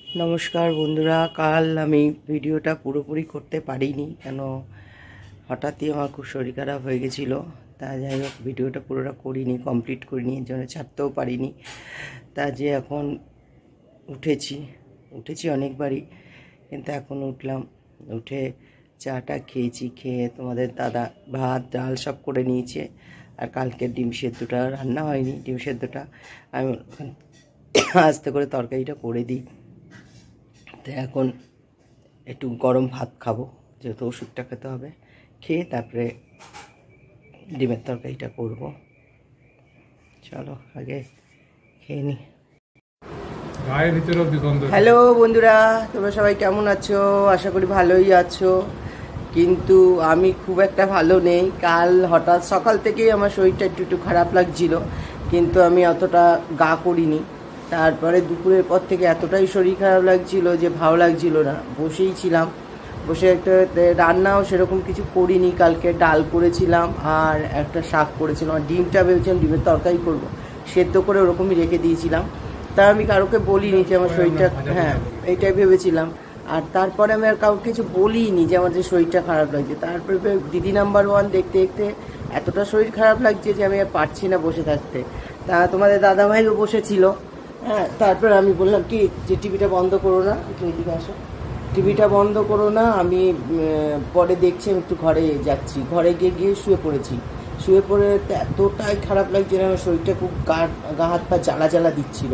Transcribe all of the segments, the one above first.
नमस्कार बंधुरा कल आमी भिडियोटा पुरोपुरी करते पारिनी केन हठात् ही आमार खूब शरीर खाराप हो गेछिलो ता जाई होक भिडियोटा पुरोटा करिनी कमप्लीट करिनी एर जोन्नो छाड़तेও पारिनी ता जे एखन उठेছি अनेकबारই किन्तु एखन उठलाम उठे चाटा खेয়েছি খেয়ে তোমাদের দাদা ভাত ডাল সব করে নিয়েছে আর কালকে ডিম সেদ্ধটা রান্না হয়নি ডিম সেদ্ধটা আমি আস্তে করে তরকারিটা করে দিই তো এখন একটু গরম ভাত খাবো যেহেতু ওষুধটা খেতে হবে খেয়ে তারপরে ডিমের তরকারিটা করব চলো আগে খেয়ে নি হ্যালো বন্ধুরা তোমরা সবাই কেমন আছো আশা করি ভালোই আছো কিন্তু আমি খুব একটা ভালো নেই কাল হঠাৎ সকাল থেকেই আমার শরীরটা একটু খারাপ লাগছিল কিন্তু আমি অতটা গা করিনি তারপরে দুপুরের পর থেকে এতটাই শরীর খারাপ লাগছিল যে ভালো লাগছিল না বসেই ছিলাম বসে একটা রান্নাও সেরকম কিছু করিনি কালকে ডাল করেছিলাম আর একটা শাক করেছিলাম আর ডিমটা ভেবেছিলাম ডিমের তরকারি করব সেদ্ধ করে ওরকমই রেখে দিয়েছিলাম তা আমি কারোকে বলিনি যে আমার শরীরটা হ্যাঁ এইটাই ভেবেছিলাম আর তারপরে আমি আর কাউকে কিছু বলিনি যে আমার যে শরীরটা খারাপ লাগছে তারপরে দিদি নাম্বার 1 দেখতে দেখতে এতটা শরীর খারাপ লাগছে যে আমি আর পারছি না বসে থাকতে তা তোমাদের দাদাভাইও বসেছিল হ্যাঁ তারপর আমি বললাম কি যে টিভিটা বন্ধ করো না একটু এদিকে আসো টিভিটা বন্ধ করো না আমি পরে দেখছি আমি একটু ঘরে যাচ্ছি ঘরে গিয়ে শুয়ে পড়েছি শুয়ে পড়ে এতটাই খারাপ লাগছে না আমার শরীরটা খুব গা হাত পা জ্বালা দিচ্ছিল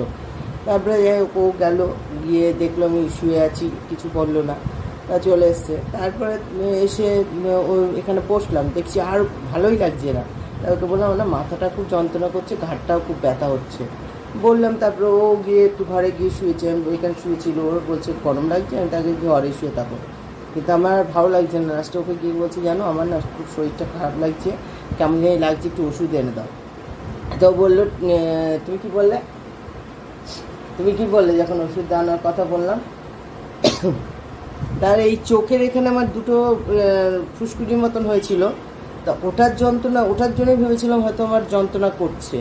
তারপরে ও গেল গিয়ে দেখলো আমি শুয়ে আছি কিছু বললো না তা চলে এসছে তারপরে এসে এখানে বসলাম দেখছি আর ভালোই লাগছে না তা ওকে বললাম না মাথাটা খুব যন্ত্রণা করছে ঘাড়টাও খুব ব্যথা হচ্ছে বললাম তারপরে ও গিয়ে একটু ঘরে গিয়ে শুয়েছে ওইখানে শুয়েছিল ওর বলছে গরম লাগছে আমি তাকে ঘরে শুয়ে থাকো কিন্তু আমার ভালো লাগছে না লাস্টে ওকে গিয়ে বলছে জানো আমার না খুব শরীরটা খারাপ লাগছে কেমন জানি লাগছে একটু ওষুধ এনে দাও তো বললো তুমি কি বললে যখন ওষুধ দাওয়ার কথা বললাম তার এই চোখের এখানে আমার দুটো ফুসকুটির মতন হয়েছিল তা ওটার জন্যই ভেবেছিলাম হয়তো আমার যন্ত্রণা করছে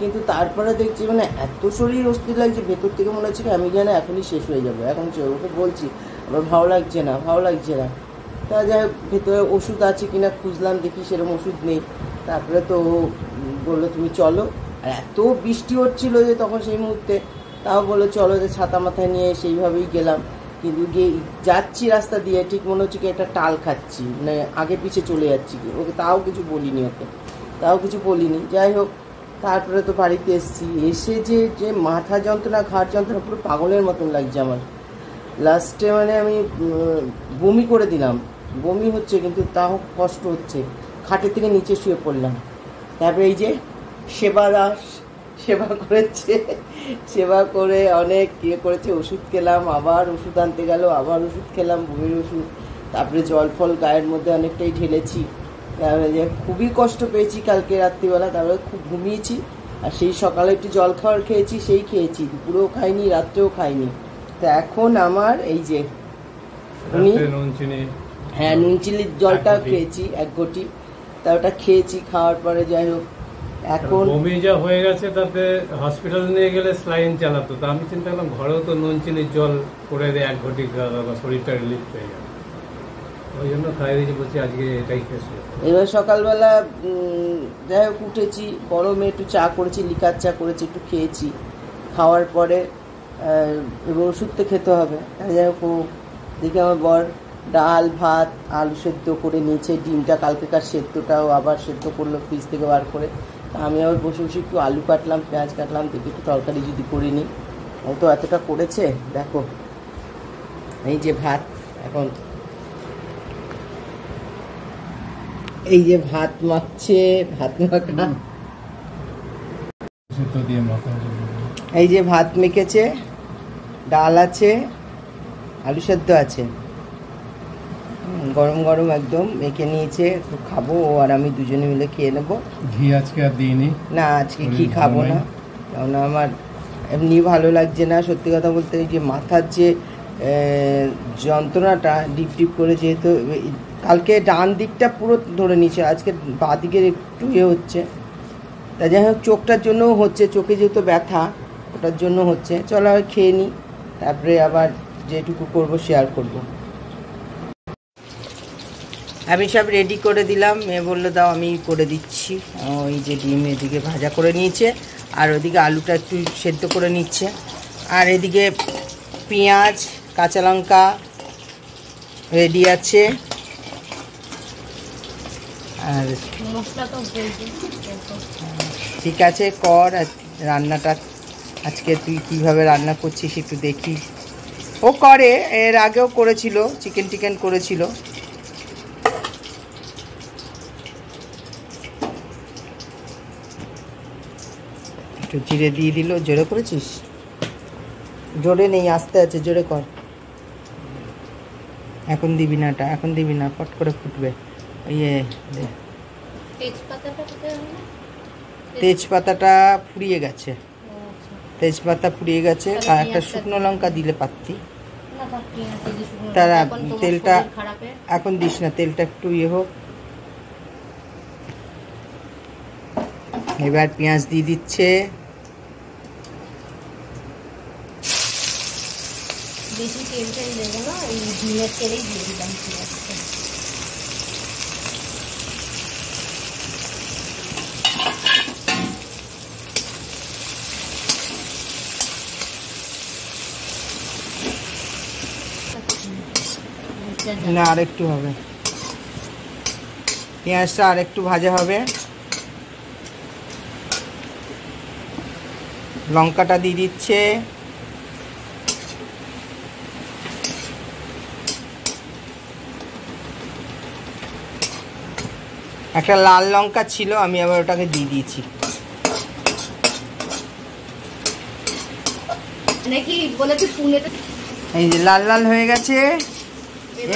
কিন্তু তারপরে দেখছি মানে এত শরীর অস্থির লাগছে ভেতর থেকে মনে হচ্ছে আমি যেন এখনই শেষ হয়ে যাবো এখন ওকে বলছি আমার ভালো লাগছে না তা যাই হোক ভেতরে ওষুধ আছে কিনা খুঁজলাম দেখি সেরকম ওষুধ নেই তারপরে তো বললো তুমি চলো আর এত বৃষ্টি হচ্ছিল যে তখন সেই মুহূর্তে তাও বললো চলো যে ছাতা মাথায় নিয়ে সেইভাবেই গেলাম কিন্তু গিয়ে যাচ্ছি রাস্তা দিয়ে ঠিক মনে হচ্ছে কি একটা টাল খাচ্ছি মানে আগে পিছে চলে যাচ্ছি কি ওকে তাও কিছু বলিনি যাই হোক তারপরে তো বাড়িতে এসে যে মাথা যন্ত্রণা ঘাড় যন্ত্রণা পুরো পাগলের মতন লাগছে আমার লাস্টে মানে আমি বমি করে দিলাম বমি হচ্ছে কিন্তু তাও কষ্ট হচ্ছে খাটের থেকে নিচে শুয়ে পড়লাম তারপরে এই যে সেবা করে অনেক করেছে ওষুধ খেলাম আবার ওষুধ আনতে গেল আবার ওষুধ খেলাম বমির ওষুধ তারপরে জল ফল গায়ের মধ্যে অনেকটাই ঢেলেছি তারপরে যে খুবই কষ্ট পেয়েছি কালকে রাত্রিবেলা তারপরে খুব ঘুমিয়েছি আর সেই সকালে একটু জল খাবার খেয়েছি দুপুরেও খাইনি রাত্রেও খাইনি তা এখন আমার এই যে নুন চিনির জলটাও খেয়েছি 1 ঘটি তা ওটা খেয়েছি খাওয়ার পরে যাই হোক এখন বমি যা হয়ে গেছে তাতে হসপিটাল নিয়ে গেলে স্লাইন চালাতো তা আমি চিন্তা করলাম ঘরেও তো নুন চিনির জল করে দিয়ে 1 ঘটি শরীরটা রিলিফ পেয়ে যাবে ওই জন্য খাই দিয়েছি বলছি আজকে এটাই খেয়েছি এবার সকালবেলা যাই হোক উঠেছি গরমে একটু চা করেছি লিকার চা করেছি একটু খেয়েছি খাওয়ার পরে এবার ওষুধ তো খেতে হবে যাই হোক দেখি আমার বর ডাল ভাত আলু সেদ্ধ করে নিয়েছে ডিমটা কালকেকার সেদ্ধটাও আবার সেদ্ধ করলো ফ্রিজ থেকে বার করে আমি আবার বসে একটু আলু কাটলাম পেঁয়াজ কাটলাম দেখি একটু তরকারি যদি করে নিই ও তো এতটা করেছে দেখো এই যে ভাত এখন এই যে ভাত মাখছে ভাত মাখা এই যে ভাত মেখেছে ডাল আছে আলু সেদ্ধ আছে গরম গরম একদম মেখে নিয়েছে একটু খাবো আর আমি দুজনে মিলে খেয়ে নেবো ঘি আজকে আর দিইনি না আজকে ঘি খাবো না কারণ আমার এমনি ভালো লাগছে না সত্যি কথা বলতে যে মাথার যে যন্ত্রণাটা ডিপ করে যেহেতু কালকে ডান দিকটা পুরো ধরে নিয়েছে আজকে বাঁ দিকের একটু হচ্ছে তা যাই হোক চোখটার জন্যও হচ্ছে চোখে যেহেতু ব্যথা ওটার জন্য হচ্ছে চলো খেয়ে নিই তারপরে আবার যেটুকু করব শেয়ার করব। আমি সব রেডি করে দিলাম, মেয়ে বললো দাও আমি করে দিচ্ছি। ওই যে ডিম এদিকে ভাজা করে নিয়েছে, আর ওদিকে আলুটা একটু সেদ্ধ করে নিচ্ছে, আর এদিকে পেঁয়াজ কাঁচা লঙ্কা রেডি আছে। আর ঠিক আছে কর, রান্নাটা আজকে তুই কিভাবে রান্না করছিস একটু দেখি। ও করে, এর আগেও করেছিল, চিকেন টিকেন করেছিল। একটু জিরে দিয়ে দিল। জোরে করেছিস? জোরে নেই, আস্তে আছে, জোরে কর। এখন দিবি না, এখন দিবি না, পট করে ফুটবে। ইয়ে তেজপাতাটা ফুরিয়ে গেছে, তেজপাতা ফুরিয়ে গেছে। আর একটা শুকনো লঙ্কা দিলে পারতি। তারা তেলটা এখন দিস না, তেলটা একটু ইয়ে হোক। এবার পেঁয়াজ দিয়ে দিচ্ছে। বেশি তেল তেল দেবো না, এই ডিমের তেলেই দিয়ে দিলাম। না আরেকটু হবে, পেঁয়াজটা আরেকটু ভাজা হবে। লঙ্কাটা দিয়ে দিচ্ছে। একটা লাল লঙ্কা ছিল, আমি আবার ওটাকে দিয়ে দিয়েছি। এই যে লাল লাল হয়ে গেছে।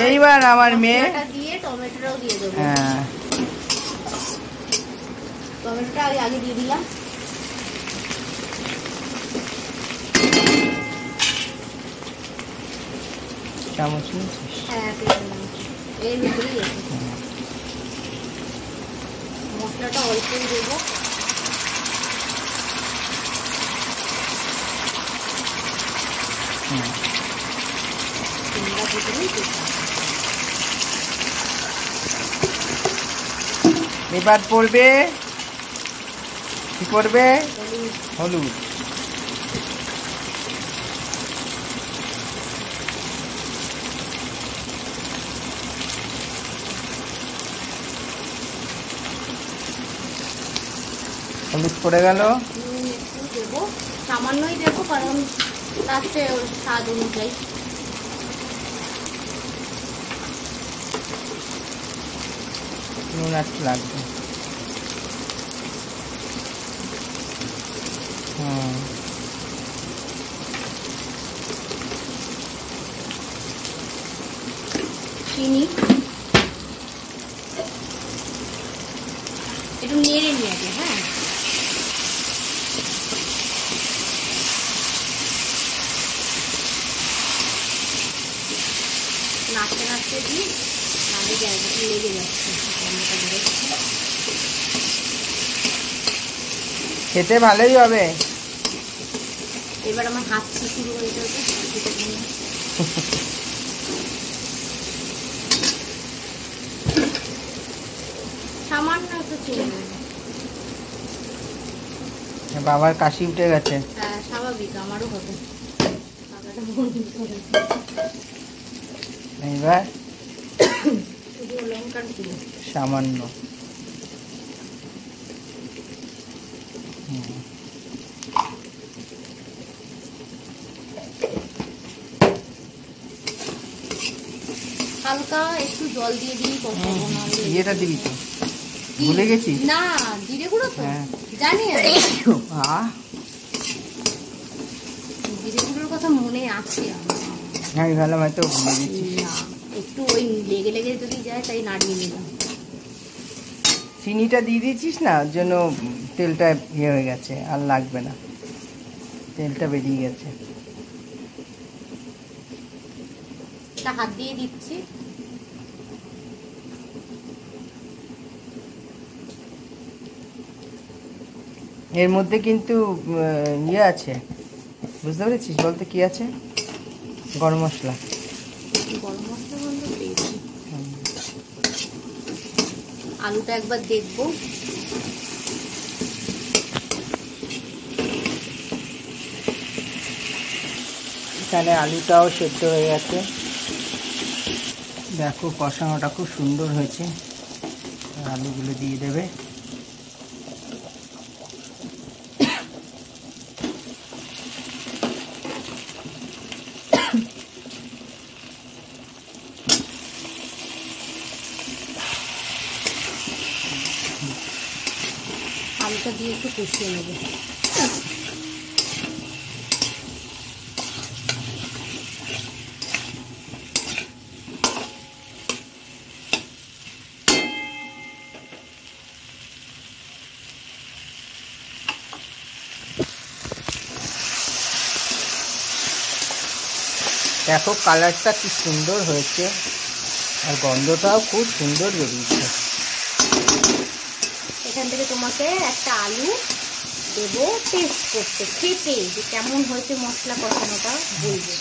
এইবার আমার মেয়ে টমেটোটাও দিয়ে দেবো। হ্যাঁ, টমেটোটা আগে দিয়ে দিলাম। চামচ নিয়েছিস? হ্যাঁ, এর ভিতরেই আছে। মশলাটা অল্পই দেবো। এবার পড়বে কি পড়বে? হলুদ। হলুদ পড়ে গেল। একটু দেবো, সামান্যই দেবো, কারণ লাস্টে স্বাদ অনুযায়ী। নুন একটু লাগবে। চিনি একটু নেড়ে নিয়ে যাবে। হ্যাঁ, নাড়তে নাড়তে দিই, নাড়ে জায়গাটা লেগে যাচ্ছে। খেতে ভালোই হবে। এবার আমার হাত শুরু হয়ে যাবে। সামান্য একটু চিনি নেবে। বাবার কাশি উঠে গেছে। হ্যাঁ, স্বাভাবিক, আমারও হবে। এইবার শুধু লঙ্কার গুঁড়ো সামান্য। হালকা একটু জল দিয়ে দিবি, কষাবো না। ইয়েটা দিবি তো? ভুলে গেছি। না, জিরে গুঁড়ো তো হ্যাঁ জানি। জিরে গুঁড়োর কথা মনে আছে আমার। আমি ভাবলাম হয়তো ভুলে গেছি। না, একটু ওই লেগে লেগে যদি যায় তাই নাড়িয়ে নিলাম। চিনিটা দিয়ে দিয়েছিস না, ওর জন্য তেলটা ইয়ে হয়ে গেছে, আর লাগবে না, তেলটা বেরিয়ে গেছে। এটা হাত দিয়ে দিচ্ছি। এর মধ্যে কিন্তু ইয়ে আছে, বুঝতে পেরেছিস? বলতে কি আছে? গরম মশলা গরম মশলা গন্ধ পেয়েছি। আলুটা একবার দেখবো। এখানে আলুটাও সেদ্ধ হয়ে গেছে। দেখো কষানোটা খুব সুন্দর হয়েছে। আলুগুলো দিয়ে দেবে। আলুটা দিয়ে একটু কষিয়ে নেবে। দেখো কালারটা কি সুন্দর হয়েছে, আর গন্ধটাও খুব সুন্দর বেরিয়েছে। এখান থেকে তোমাকে একটা আলু দেবো টেস্ট করতে, খেতে যে কেমন হয়েছে মশলা কষানোটা বলবো।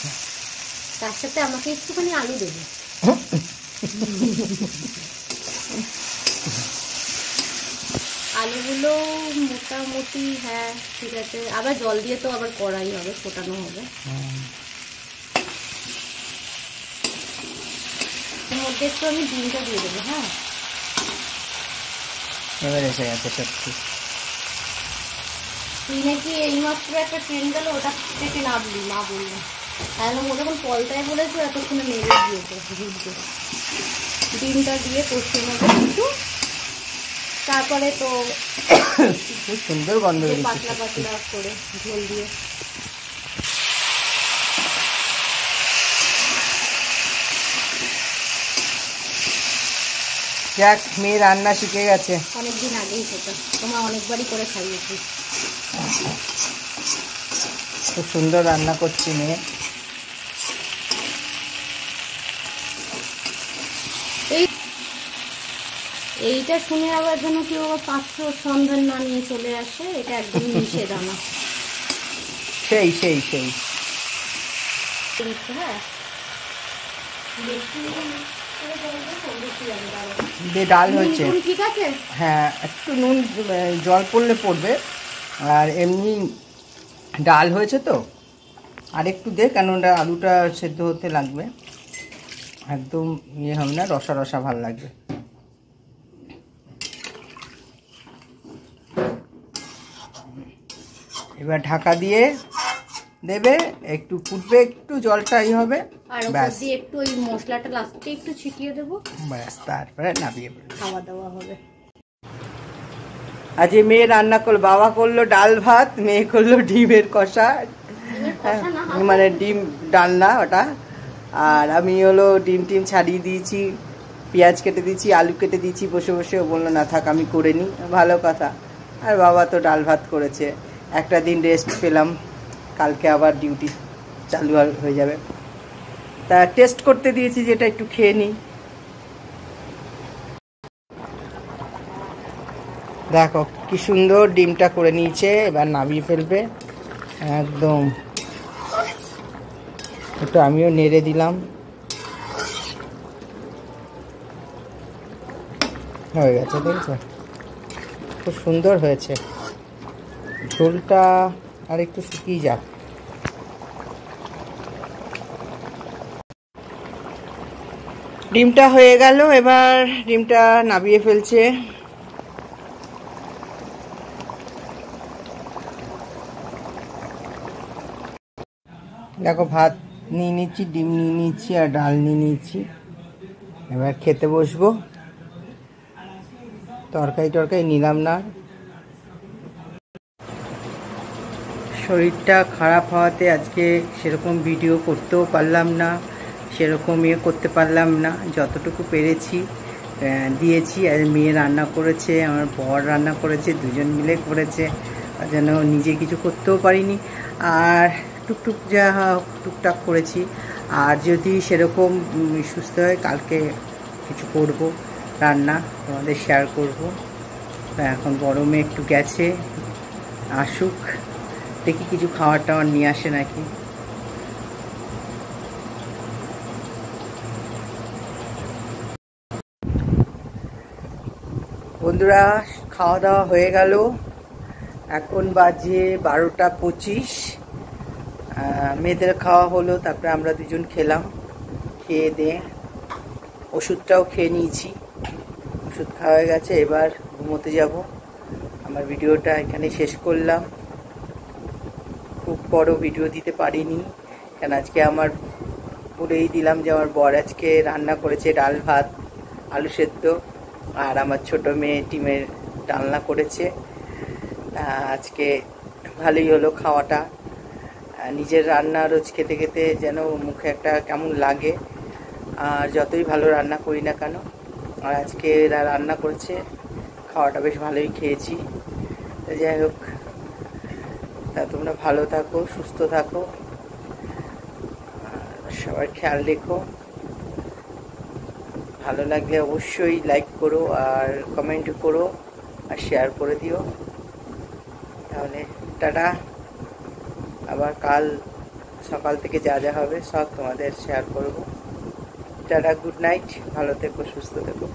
তার সাথে আমাকে একটুখানি আলু দেবে। আলুগুলো মোটামুটি হ্যাঁ ঠিক আছে। আবার জল দিয়ে তো আবার কড়াই হবে, ফোটানো হবে। এর মধ্যে একটু আমি ডিমটা দিয়ে দেবো। হ্যাঁ এবার এসে গেছে সত্যি। তুই নাকি এইমাত্র একটা ট্রেন গেল, ওটা থেকে নামলি মা বললো। তাহলে ও যখন পলটায় বলেছো এতক্ষণে নেড়ে দিয়েছে ঘুরতে। ডিমটা দিয়ে কষিয়ে নেবো একটু, তারপরে তো খুব সুন্দর গন্ধ বেরিয়েছে। পাতলা পাতলা করে ঝোল দিয়ে যাক, মেয়ে রান্না শিখে গেছে। অনেকদিন আগেই সেটা তোমার অনেকবারই করে খাইয়েছি। খুব সুন্দর রান্না করছি মেয়ে। এইটা শুনে আবার যেন কেউ পাত্র সন্ধান না নিয়ে চলে আসে, এটা একদম নিষেধ আমার। সেই সেই সেই হ্যাঁ ডাল হয়েছে। ঠিক আছে হ্যাঁ, একটু নুন জল পড়লে পড়বে, আর এমনি ডাল হয়েছে তো। আর একটু দে, কেননা আলুটা সেদ্ধ হতে লাগবে। একদম ইয়ে হবে না, রসা রসা ভালো লাগবে। এবার ঢাকা দিয়ে দেবে, একটু ফুটবে, একটু জলটা ই হবে, আর উপর দিয়ে একটু ওই মশলাটা লাস্টে একটু ছিটিয়ে দেবো, ব্যাস তারপরে নামিয়ে ফেলবে। খাওয়া দাওয়া হবে। আজ মেয়ে রান্না করলো, বাবা করলো ডাল ভাত, মেয়ে করলো ডিমের কষা, মানে ডিম ডালনা ওটা। আর আমি হলো ডিম টিম ছাড়িয়ে দিয়েছি, পেঁয়াজ কেটে দিয়েছি, আলু কেটে দিয়েছি বসে বসে। ও বললো না থাক আমি করে নিই, ভালো কথা। আর বাবা তো ডাল ভাত করেছে। একটা দিন রেস্ট পেলাম, কালকে আবার ডিউটি চালু হয়ে যাবে। তা টেস্ট করতে দিয়েছি যেটা একটু খেয়ে নিই। দেখো কি সুন্দর ডিমটা করে নিয়েছে, এবার নামিয়ে ফেলবে একদম। একটু আমিও নেড়ে দিলাম, হয়ে গেছে। দেখছো খুব সুন্দর হয়েছে। ঝোলটা আর একটু শুকিয়ে যাক। ডিমটা হয়ে গেল, এবার ডিমটা নামিয়ে ফেলছে। দেখো ভাত নিয়ে নিচ্ছি, ডিম নিয়ে নিচ্ছি, আর ডাল নিয়ে নিচ্ছি। এবার খেতে বসবো। তরকারি নিলাম না, শরীরটা খারাপ হওয়াতে আজকে সেরকম ভিডিও করতেও পারলাম না, সেরকম করতে পারলাম না। যতটুকু পেরেছি দিয়েছি। আর মেয়ে রান্না করেছে, আমার বর রান্না করেছে, দুজন মিলে করেছে, যেন নিজে কিছু করতেও পারিনি। আর টুকটুক যা টুকটাক করেছি। আর যদি সেরকম সুস্থ হয় কালকে কিছু করব রান্না, তোমাদের শেয়ার করব। এখন গরমে একটু গেছে, আসুক, দেখি কিছু খাওয়ার টাওয়ার নিয়ে আসে নাকি। বন্ধুরা খাওয়া দাওয়া হয়ে গেল, এখন বাজে 12টা 25। মেয়েদের খাওয়া হলো, তারপরে আমরা দুজন খেলাম, খেয়ে দিয়ে ওষুধটাও খেয়ে নিয়েছি। ওষুধ খাওয়া হয়ে গেছে, এবার ঘুমোতে যাব। আমার ভিডিওটা এখানে শেষ করলাম। খুব বড় ভিডিও দিতে পারিনি, কেন আজকে আমার বলেই দিলাম যে আমার বর আজকে রান্না করেছে ডাল ভাত আলু সেদ্ধ, আর আমার ছোট মেয়ে ডিমের ডালনা করেছে। আজকে ভালোই হলো খাওয়াটা। নিজের রান্না রোজ খেতে খেতে যেন মুখে একটা কেমন লাগে, আর যতই ভালো রান্না করি না কেন। আর আজকে এরা রান্না করেছে, খাওয়াটা বেশ ভালোই খেয়েছি। যাই হোক, তা তোমরা ভালো থাকো, সুস্থ থাকো, সবার খেয়াল রেখো। ভালো লাগলে অবশ্যই লাইক করো, আর কমেন্ট করো, আর শেয়ার করে দিও। তাহলে টাটা। আবার কাল সকাল থেকে যা যা হবে সব তোমাদের শেয়ার করব। টাটা, গুড নাইট, ভালো থেকো, সুস্থ থেকো।